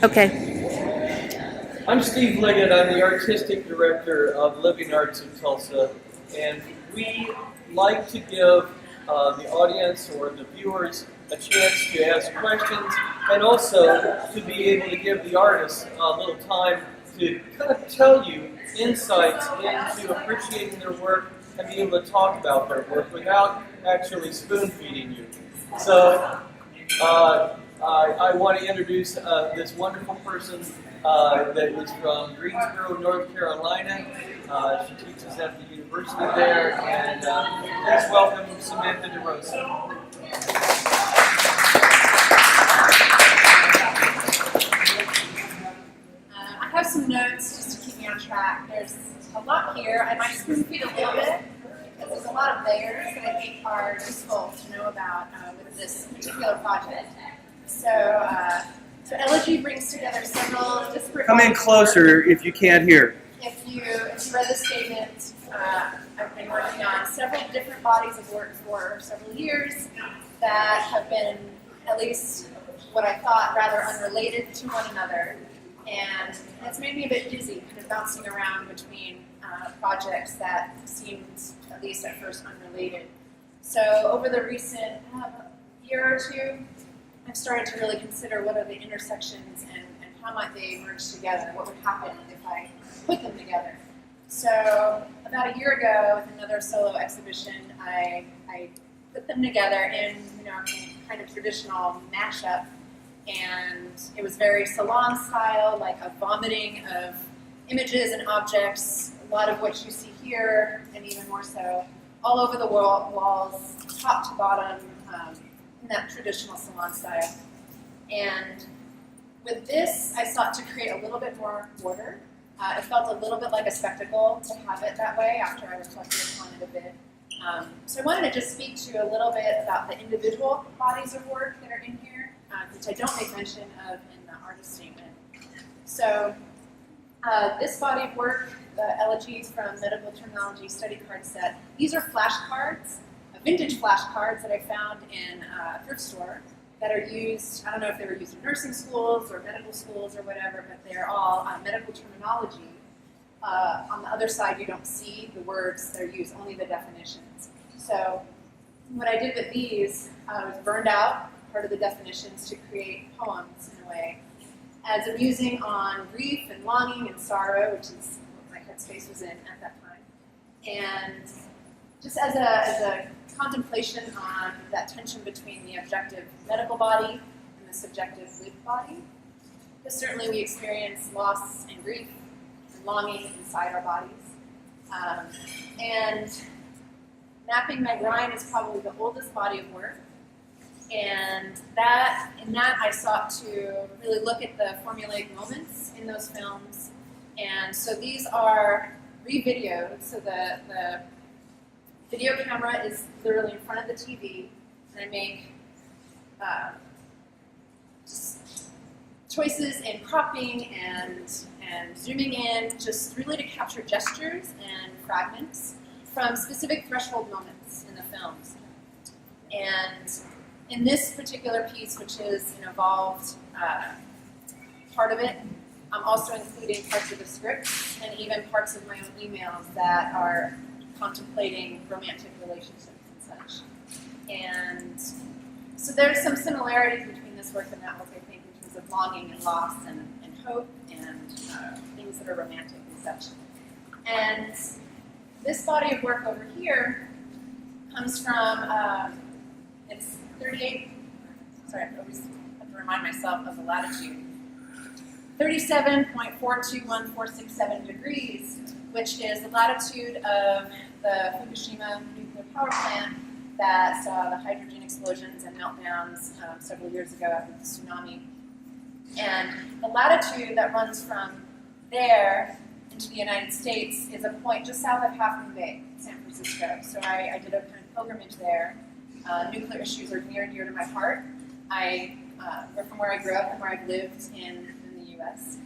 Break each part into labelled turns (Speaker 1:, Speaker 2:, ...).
Speaker 1: Okay.
Speaker 2: I'm Steve Liggett. I'm the artistic director of Living Arts in Tulsa, and we like to give the audience or the viewers a chance to ask questions and also to be able to give the artists a little time to kind of tell you insights into appreciating their work and be able to talk about their work without actually spoon-feeding you. So I want to introduce this wonderful person that is from Greensboro, North Carolina. She teaches at the university there, and please welcome Samantha DiRosa.
Speaker 3: I have some notes just to keep me on track. There's a lot here. I might spoon feed a little bit because there's a lot of layers that I think are useful to know about with this particular project. So Elegy brings together several disparate.
Speaker 2: Come in closer if you can't hear.
Speaker 3: If you read the statement, I've been working on several different bodies of work for several years that have been, at least what I thought, rather unrelated to one another. And it's made me a bit dizzy, kind of bouncing around between projects that seemed, at least at first, unrelated. So over the recent year or two, I've started to really consider what are the intersections and how might they merge together, what would happen if I put them together. So about a year ago, with another solo exhibition, I put them together in kind of traditional mashup, and it was very salon style, like a vomiting of images and objects, a lot of what you see here, and even more so, all over the walls, top to bottom, in that traditional salon style. And with this, I sought to create a little bit more order. It felt a little bit like a spectacle to have it that way after I reflected upon it a bit. So I wanted to just speak to a little bit about the individual bodies of work that are in here, which I don't make mention of in the artist statement. So this body of work, the Elegies from Medical Terminology Study Card Set, these are flashcards, vintage flashcards that I found in a thrift store that are used, I don't know if they were used in nursing schools or medical schools or whatever, but they're all medical terminology. On the other side, you don't see the words they're used, only the definitions. So what I did with these was burned out part of the definitions to create poems in a way, as a musing on grief and longing and sorrow, which is what my headspace was in at that time. And just as a contemplation on that tension between the objective medical body and the subjective lived body. Because certainly we experience loss and grief and longing inside our bodies. And mapping Meg Ryan is probably the oldest body of work. And in that I sought to really look at the formulaic moments in those films. And so these are re-videoed, so the video camera is literally in front of the TV, and I make just choices in cropping and zooming in, just really to capture gestures and fragments from specific threshold moments in the films. And in this particular piece, which is an evolved part of it, I'm also including parts of the script and even parts of my own emails that are contemplating romantic relationships and such. And so there's some similarities between this work and that work, I think, in terms of longing and loss and hope and things that are romantic and such. And this body of work over here comes from, it's 38, sorry, I always have to remind myself of the latitude, 37.421467 degrees, which is the latitude of the Fukushima nuclear power plant that saw the hydrogen explosions and meltdowns several years ago after the tsunami. And the latitude that runs from there into the United States is a point just south of Half Moon Bay, San Francisco. So I did a kind of pilgrimage there. Nuclear issues are near and dear to my heart. From where I grew up and where I've lived in the U.S.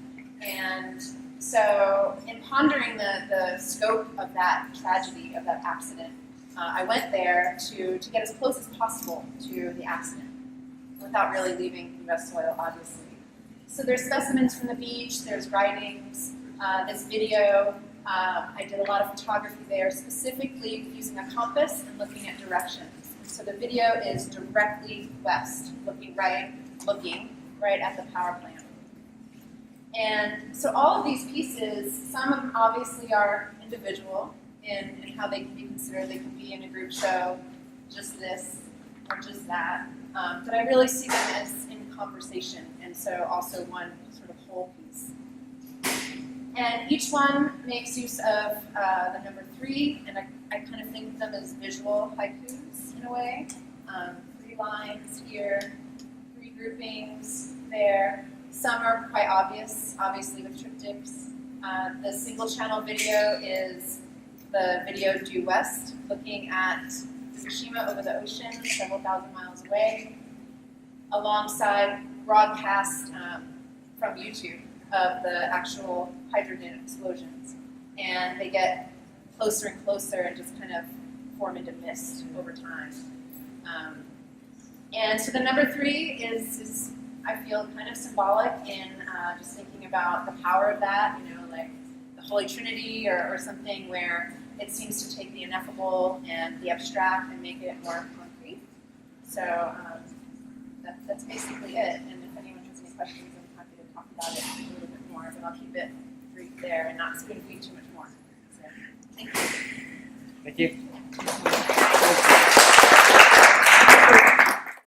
Speaker 3: And so in pondering the scope of that tragedy, of that accident, I went there to get as close as possible to the accident without really leaving U.S. soil, obviously. So there's specimens from the beach, there's writings, this video. I did a lot of photography there, specifically using a compass and looking at directions. So the video is directly west, looking right at the power plant. And so all of these pieces, some of them obviously are individual in how they can be considered. They can be in a group show, just this or just that. But I really see them as in conversation, and so also one sort of whole piece. And each one makes use of the number 3, and I kind of think of them as visual haikus in a way. 3 lines here, 3 groupings there. Some are quite obvious, obviously with triptychs. The single channel video is the video due west, looking at Fukushima over the ocean, several thousand miles away, alongside broadcast from YouTube of the actual hydrogen explosions. And they get closer and closer and just kind of form into mist over time. And so the number 3 is I feel kind of symbolic in just thinking about the power of that, like the Holy Trinity or something where it seems to take the ineffable and the abstract and make it more concrete. So that's basically it. And if anyone has any questions, I'm happy to talk about it a little bit more, but I'll keep it brief there and not spoon feed too much more. So, thank you.
Speaker 1: Thank you.